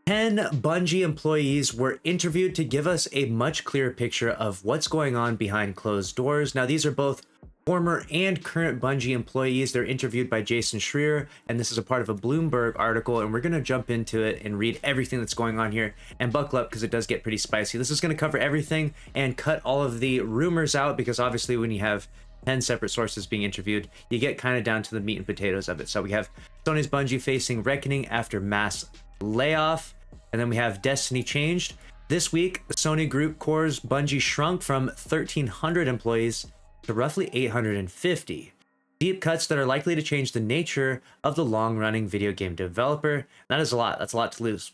10 Bungie employees were interviewed to give us a much clearer picture of what's going on behind closed doors. Now, these are both former and current Bungie employees. They're interviewed by Jason Schreier, and this is a part of a Bloomberg article, and we're going to jump into it and read everything that's going on here. And buckle up, because it does get pretty spicy. This is going to cover everything and cut all of the rumors out, because obviously when you have 10 separate sources being interviewed, you get kind of down to the meat and potatoes of it. So we have Sony's Bungie facing reckoning after mass layoff. And then we have Destiny changed. This week, the Sony Group Core's Bungie shrunk from 1,300 employees to roughly 850. Deep cuts that are likely to change the nature of the long-running video game developer. That is a lot. That's a lot to lose.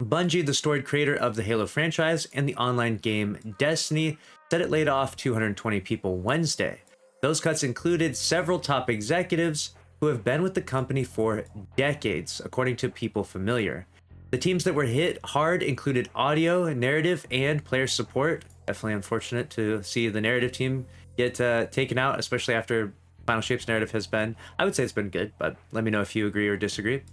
Bungie, the storied creator of the Halo franchise and the online game Destiny, said it laid off 220 people Wednesday. Those cuts included several top executives who have been with the company for decades, according to people familiar. The teams that were hit hard included audio, narrative, and player support. Definitely unfortunate to see the narrative team get taken out, especially after Final Shape's narrative has been, I would say it's been good, but let me know if you agree or disagree.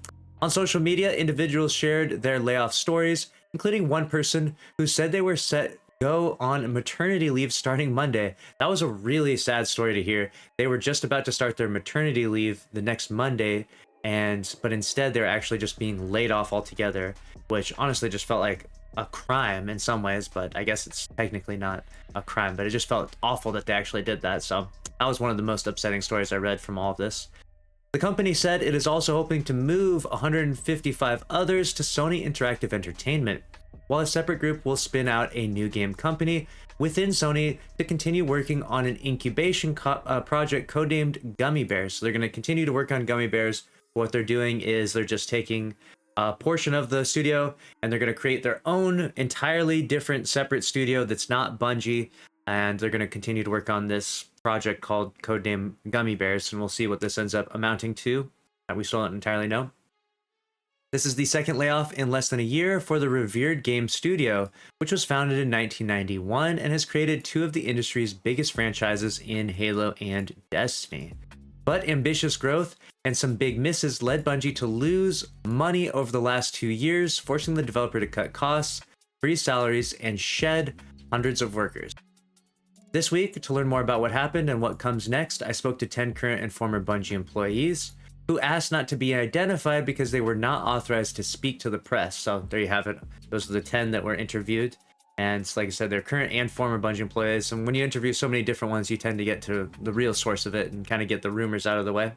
On social media, individuals shared their layoff stories, including one person who said they were set to go on maternity leave starting Monday. That was a really sad story to hear. They were just about to start their maternity leave the next Monday, but instead they're actually just being laid off altogether, which honestly just felt like a crime in some ways, but I guess it's technically not a crime, but it just felt awful that they actually did that. So that was one of the most upsetting stories I read from all of this. The company said it is also hoping to move 155 others to Sony Interactive Entertainment, while a separate group will spin out a new game company within Sony to continue working on an incubation project codenamed Gummy Bears. So they're going to continue to work on Gummy Bears. What they're doing is they're just taking a portion of the studio and they're going to create their own entirely different separate studio that's not Bungie, and they're going to continue to work on this project called codename Gummy Bears, and we'll see what this ends up amounting to. We still don't entirely know. This is the second layoff in less than a year for the revered game studio, which was founded in 1991 and has created two of the industry's biggest franchises in Halo and Destiny. But ambitious growth and some big misses led Bungie to lose money over the last 2 years, forcing the developer to cut costs, freeze salaries, and shed hundreds of workers. This week, to learn more about what happened and what comes next, I spoke to 10 current and former Bungie employees who asked not to be identified because they were not authorized to speak to the press. So there you have it. Those are the 10 that were interviewed. And like I said, they're current and former Bungie employees. And when you interview so many different ones, you tend to get to the real source of it and kind of get the rumors out of the way.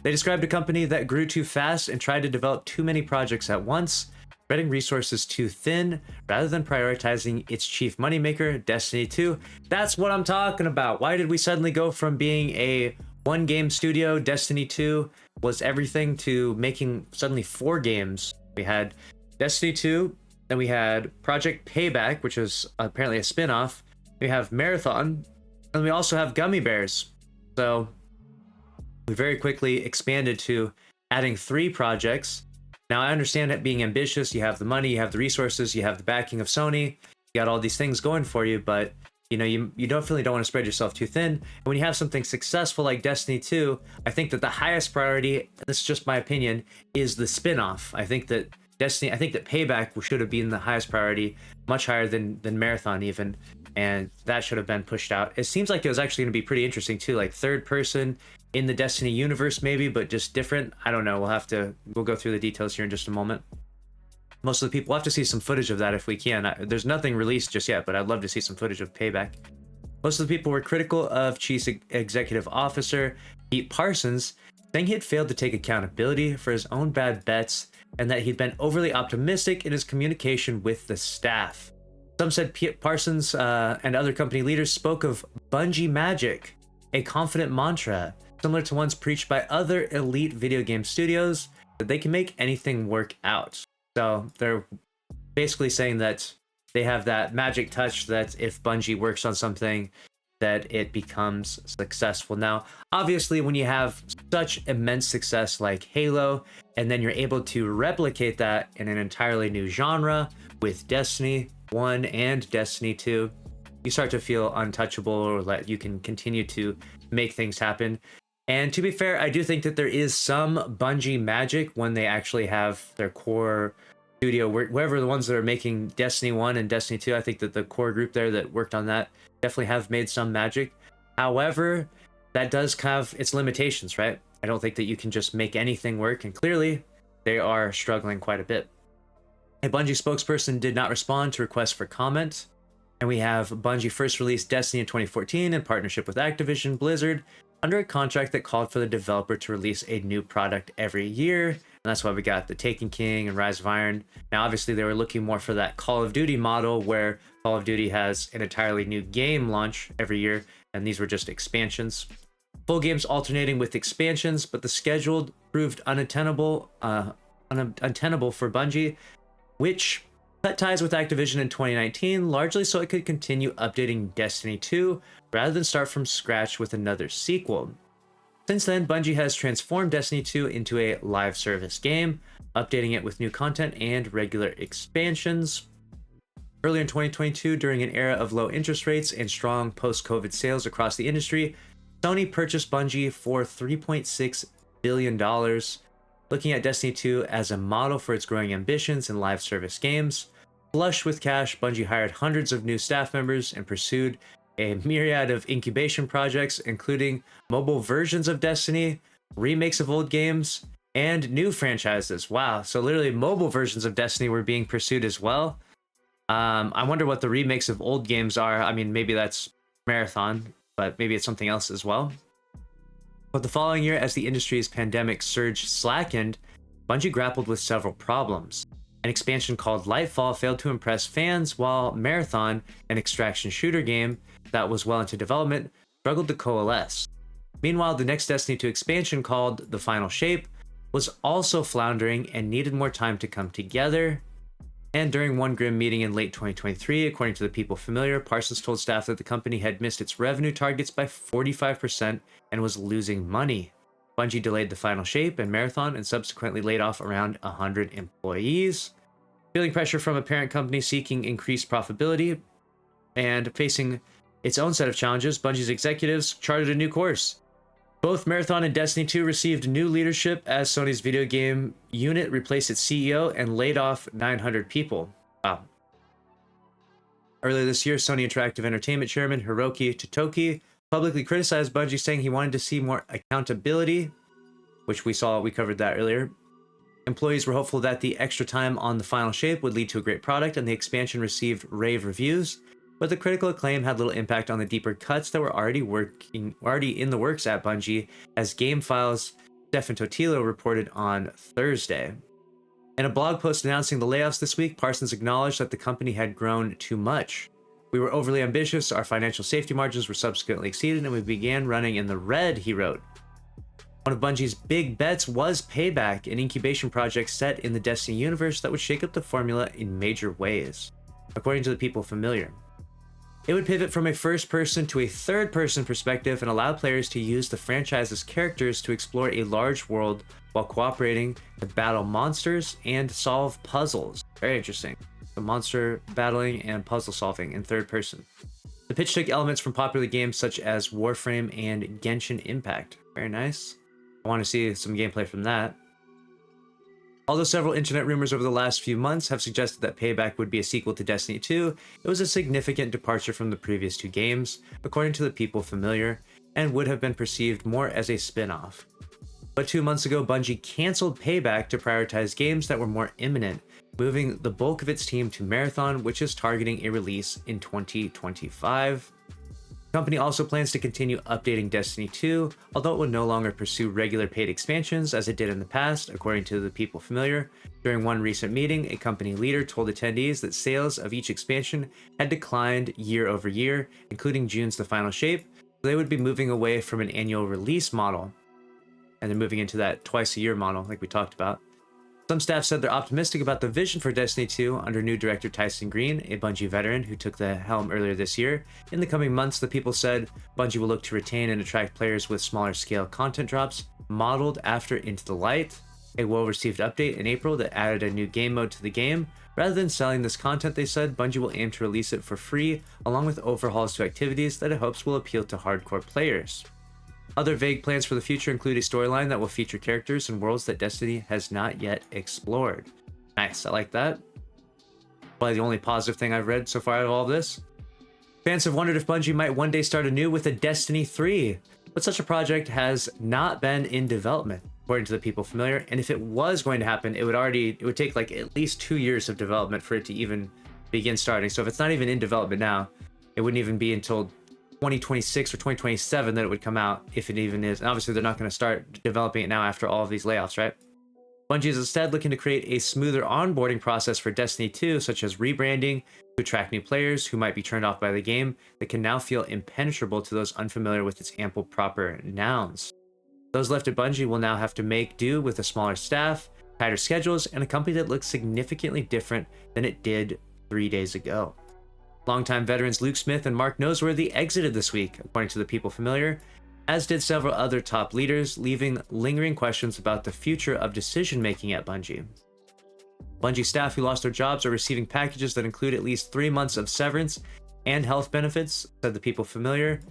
They described a company that grew too fast and tried to develop too many projects at once, spreading resources too thin rather than prioritizing its chief moneymaker, Destiny 2. That's what I'm talking about. Why did we suddenly go from being a one game studio? Destiny 2 was everything, to making suddenly 4 games. We had Destiny 2, then we had Project Payback, which is apparently a spin-off. We have Marathon, and we also have Gummy Bears. So we very quickly expanded to adding 3 projects. Now, I understand that being ambitious, you have the money, you have the resources, you have the backing of Sony, you got all these things going for you, but you definitely don't want to spread yourself too thin. And when you have something successful like Destiny 2, I think that the highest priority, this is just my opinion, is the spin-off. I think that Payback should have been the highest priority, much higher than Marathon even, and that should have been pushed out. It seems like it was actually going to be pretty interesting too, like third person in the Destiny universe maybe, but just different. I don't know. We'll go through the details here in just a moment. Most of the people, we'll have to see some footage of that if we can. There's nothing released just yet, but I'd love to see some footage of Payback. Most of the people were critical of Chief Executive Officer Pete Parsons, saying he had failed to take accountability for his own bad bets and that he'd been overly optimistic in his communication with the staff. Some said Pete Parsons and other company leaders spoke of Bungie Magic, a confident mantra similar to ones preached by other elite video game studios, that they can make anything work out. So they're basically saying that they have that magic touch that if Bungie works on something, that it becomes successful. Now, obviously, when you have such immense success like Halo, and then you're able to replicate that in an entirely new genre with Destiny 1 and Destiny 2, you start to feel untouchable, or that you can continue to make things happen. And to be fair, I do think that there is some Bungie magic when they actually have their core studio, whoever the ones that are making Destiny 1 and Destiny 2, I think that the core group there that worked on that definitely have made some magic. However, that does have its limitations, right? I don't think that you can just make anything work, and clearly they are struggling quite a bit. A Bungie spokesperson did not respond to requests for comment, and we have Bungie first released Destiny in 2014 in partnership with Activision Blizzard under a contract that called for the developer to release a new product every year. And that's why we got the Taken King and Rise of Iron. Now, obviously, they were looking more for that Call of Duty model where Call of Duty has an entirely new game launch every year, and these were just expansions. Full games alternating with expansions, but the schedule proved untenable for Bungie, which cut ties with Activision in 2019, largely so it could continue updating Destiny 2 rather than start from scratch with another sequel. Since then, Bungie has transformed Destiny 2 into a live service game, updating it with new content and regular expansions. Earlier in 2022, during an era of low interest rates and strong post-COVID sales across the industry, Sony purchased Bungie for $3.6 billion, looking at Destiny 2 as a model for its growing ambitions in live service games. Flush with cash, Bungie hired hundreds of new staff members and pursued a myriad of incubation projects, including mobile versions of Destiny, remakes of old games, and new franchises. Wow, so literally mobile versions of Destiny were being pursued as well. I wonder what the remakes of old games are. I mean, maybe that's Marathon, but maybe it's something else as well. But the following year, as the industry's pandemic surge slackened, Bungie grappled with several problems. An expansion called Lightfall failed to impress fans, while Marathon, an extraction shooter game that was well into development, struggled to coalesce. Meanwhile, the next Destiny 2 expansion, called The Final Shape, was also floundering and needed more time to come together. And during one grim meeting in late 2023, according to the people familiar, Parsons told staff that the company had missed its revenue targets by 45% and was losing money. Bungie delayed The Final Shape and Marathon and subsequently laid off around 100 employees. Feeling pressure from a parent company seeking increased profitability and facing its own set of challenges, Bungie's executives charted a new course. Both Marathon and Destiny 2 received new leadership as Sony's video game unit replaced its CEO and laid off 900 people. Wow. Earlier this year, Sony Interactive Entertainment chairman Hiroki Totoki publicly criticized Bungie, saying he wanted to see more accountability, which we covered that earlier. Employees were hopeful that the extra time on The Final Shape would lead to a great product, and the expansion received rave reviews. But the critical acclaim had little impact on the deeper cuts that were already in the works at Bungie, as GameFile's Stefan Totilo reported on Thursday. In a blog post announcing the layoffs this week, Parsons acknowledged that the company had grown too much. We were overly ambitious, our financial safety margins were subsequently exceeded, and we began running in the red, he wrote. One of Bungie's big bets was Payback, an incubation project set in the Destiny universe that would shake up the formula in major ways, according to the people familiar. It would pivot from a first-person to a third-person perspective and allow players to use the franchise's characters to explore a large world while cooperating to battle monsters and solve puzzles. Very interesting. The monster battling and puzzle solving in third person. The pitch took elements from popular games such as Warframe and Genshin Impact. Very nice. I want to see some gameplay from that. Although several internet rumors over the last few months have suggested that Payback would be a sequel to Destiny 2, it was a significant departure from the previous two games, according to the people familiar, and would have been perceived more as a spin-off. But 2 months ago, Bungie canceled Payback to prioritize games that were more imminent, moving the bulk of its team to Marathon, which is targeting a release in 2025. The company also plans to continue updating Destiny 2, although it will no longer pursue regular paid expansions as it did in the past, according to the people familiar. During one recent meeting, a company leader told attendees that sales of each expansion had declined year over year, including June's The Final Shape, so they would be moving away from an annual release model, and then moving into that twice-a-year model, like we talked about. Some staff said they're optimistic about the vision for Destiny 2 under new director Tyson Green, a Bungie veteran who took the helm earlier this year. In the coming months, the people said Bungie will look to retain and attract players with smaller scale content drops, modeled after Into the Light, a well-received update in April that added a new game mode to the game. Rather than selling this content, they said Bungie will aim to release it for free, along with overhauls to activities that it hopes will appeal to hardcore players. Other vague plans for the future include a storyline that will feature characters and worlds that Destiny has not yet explored. Nice, I like that. Probably the only positive thing I've read so far out of all of this. Fans have wondered if Bungie might one day start anew with a Destiny 3, but such a project has not been in development, according to the people familiar. And if it was going to happen, it would take like at least 2 years of development for it to even begin starting. So if it's not even in development now, it wouldn't even be until 2026 or 2027 that it would come out, if it even is. And obviously they're not going to start developing it now after all of these layoffs, right? Bungie is instead looking to create a smoother onboarding process for Destiny 2, such as rebranding to attract new players who might be turned off by the game that can now feel impenetrable to those unfamiliar with its ample proper nouns. Those left at Bungie will now have to make do with a smaller staff, tighter schedules, and a company that looks significantly different than it did 3 days ago. Longtime veterans Luke Smith and Mark Noseworthy exited this week, according to the people familiar, as did several other top leaders, leaving lingering questions about the future of decision-making at Bungie. Bungie staff who lost their jobs are receiving packages that include at least 3 months of severance and health benefits, said the people familiar.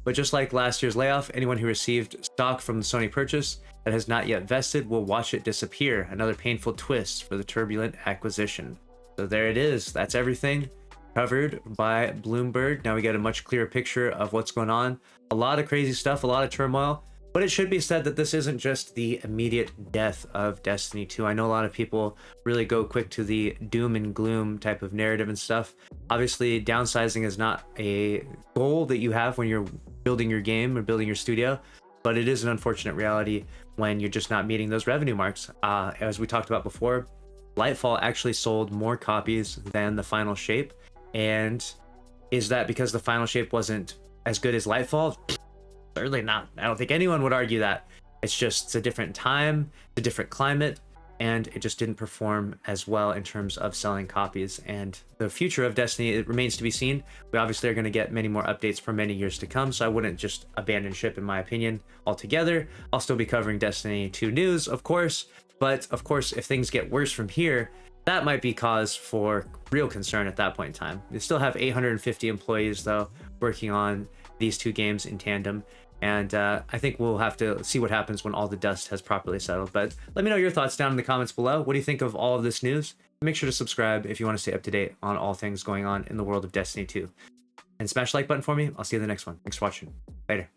But just like last year's layoff, anyone who received stock from the Sony purchase that has not yet vested will watch it disappear. Another painful twist for the turbulent acquisition. So there it is. That's everything covered by Bloomberg. Now we get a much clearer picture of what's going on. A lot of crazy stuff, a lot of turmoil, but it should be said that this isn't just the immediate death of Destiny 2. I know a lot of people really go quick to the doom and gloom type of narrative and stuff. Obviously, downsizing is not a goal that you have when you're building your game or building your studio, but it is an unfortunate reality when you're just not meeting those revenue marks. As we talked about before, Lightfall actually sold more copies than the final shape. And is that because the final shape wasn't as good as Lightfall? Certainly not. I don't think anyone would argue that. It's a different time, a different climate, and it just didn't perform as well in terms of selling copies. And the future of Destiny, it remains to be seen. We obviously are going to get many more updates for many years to come, so I wouldn't just abandon ship, in my opinion, altogether. I'll still be covering Destiny 2 news, of course, but of course, if things get worse from here, that might be cause for real concern at that point in time. You still have 850 employees, though, working on these two games in tandem. And I think we'll have to see what happens when all the dust has properly settled. But let me know your thoughts down in the comments below. What do you think of all of this news? Make sure to subscribe if you want to stay up to date on all things going on in the world of Destiny 2. And smash the like button for me. I'll see you in the next one. Thanks for watching. Later.